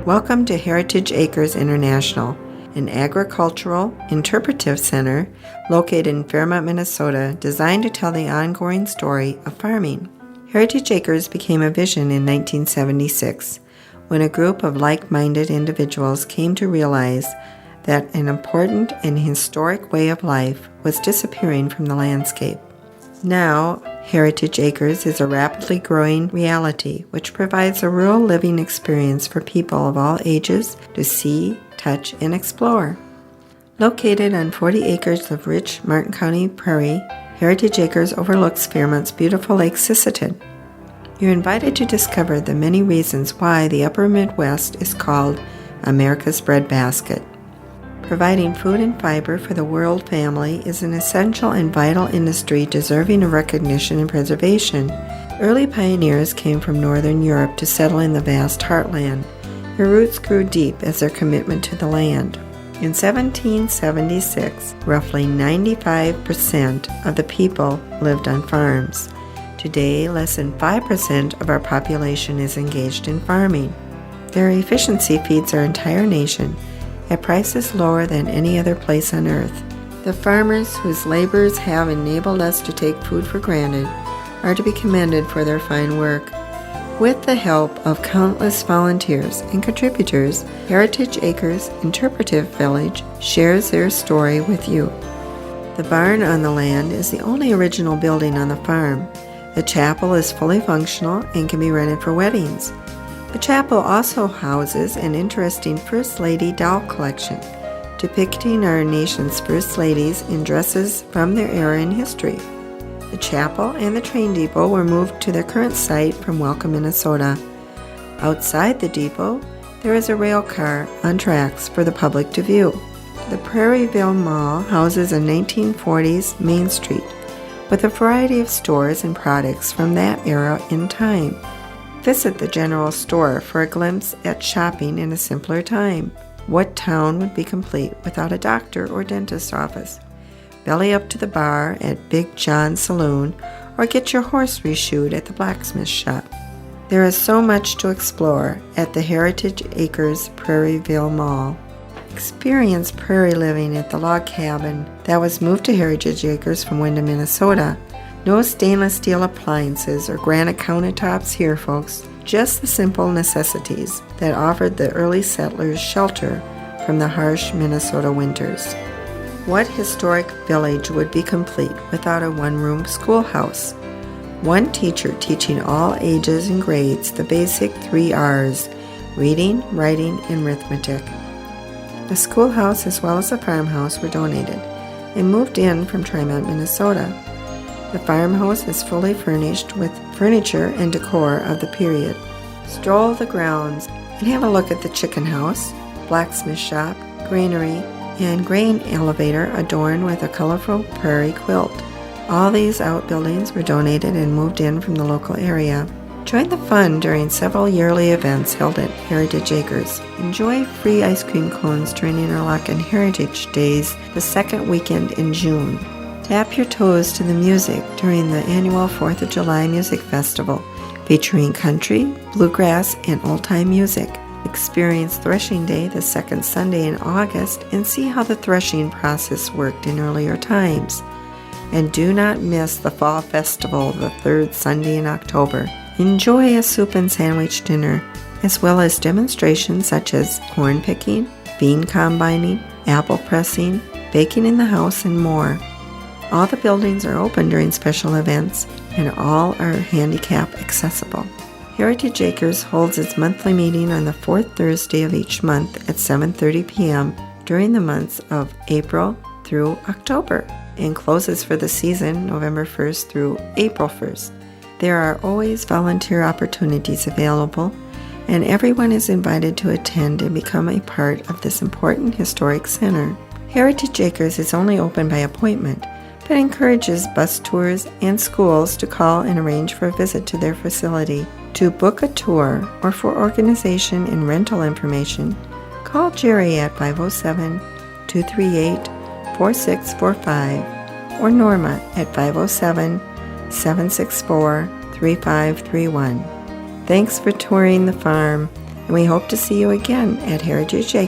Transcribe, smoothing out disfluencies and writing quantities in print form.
Welcome to Heritage Acres International, an agricultural interpretive center located in Fairmont, Minnesota, designed to tell the ongoing story of farming. Heritage Acres became a vision in 1976 when a group of like-minded individuals came to realize that an important and historic way of life was disappearing from the landscape. Now, Heritage Acres is a rapidly growing reality which provides a rural living experience for people of all ages to see, touch, and explore. Located on 40 acres of rich Martin County prairie, Heritage Acres overlooks Fairmont's beautiful Lake Sisseton. You're invited to discover the many reasons why the Upper Midwest is called America's breadbasket. Providing food and fiber for the world family is an essential and vital industry deserving of recognition and preservation. Early pioneers came from Northern Europe to settle in the vast heartland. Their roots grew deep as their commitment to the land. In 1776, roughly 95% of the people lived on farms. Today, less than 5% of our population is engaged in farming. Their efficiency feeds our entire nation at prices lower than any other place on earth. The farmers whose labors have enabled us to take food for granted are to be commended for their fine work. With the help of countless volunteers and contributors, Heritage Acres Interpretive Village shares their story with you. The barn on the land is the only original building on the farm. The chapel is fully functional and can be rented for weddings. The chapel also houses an interesting First Lady doll collection, depicting our nation's First Ladies in dresses from their era in history. The chapel and the train depot were moved to their current site from Welcome, Minnesota. Outside the depot, there is a rail car on tracks for the public to view. The Prairieville Mall houses a 1940s Main Street with a variety of stores and products from that era in time. Visit the general store for a glimpse at shopping in a simpler time. What town would be complete without a doctor or dentist's office? Belly up to the bar at Big John's Saloon or get your horse reshoed at the blacksmith shop. There is so much to explore at the Heritage Acres Prairieville Mall. Experience prairie living at the log cabin that was moved to Heritage Acres from Windham, Minnesota. No stainless steel appliances or granite countertops here, folks. Just the simple necessities that offered the early settlers shelter from the harsh Minnesota winters. What historic village would be complete without a one-room schoolhouse? One teacher teaching all ages and grades the basic 3 R's: reading, writing, and arithmetic. The schoolhouse as well as the farmhouse were donated and moved in from Fairmont, Minnesota. The farmhouse is fully furnished with furniture and decor of the period. Stroll the grounds and have a look at the chicken house, blacksmith shop, granary, and grain elevator adorned with a colorful prairie quilt. All these outbuildings were donated and moved in from the local area. Join the fun during several yearly events held at Heritage Acres. Enjoy free ice cream cones during Interlock and Heritage Days the second weekend in June. Tap your toes to the music during the annual 4th of July Music Festival, featuring country, bluegrass, and old-time music. Experience Threshing Day the second Sunday in August and see how the threshing process worked in earlier times. And do not miss the Fall Festival the third Sunday in October. Enjoy a soup and sandwich dinner, as well as demonstrations such as corn picking, bean combining, apple pressing, baking in the house, and more. All the buildings are open during special events, and all are handicap accessible. Heritage Acres holds its monthly meeting on the 4th Thursday of each month at 7:30 p.m. during the months of April through October, and closes for the season November 1st through April 1st. There are always volunteer opportunities available, and everyone is invited to attend and become a part of this important historic center. Heritage Acres is only open by appointment, but encourages bus tours and schools to call and arrange for a visit to their facility. To book a tour or for organization and rental information, call Jerry at 507-238-4645 or Norma at 507-764-3531. Thanks for touring the farm, and we hope to see you again at Heritage Acres.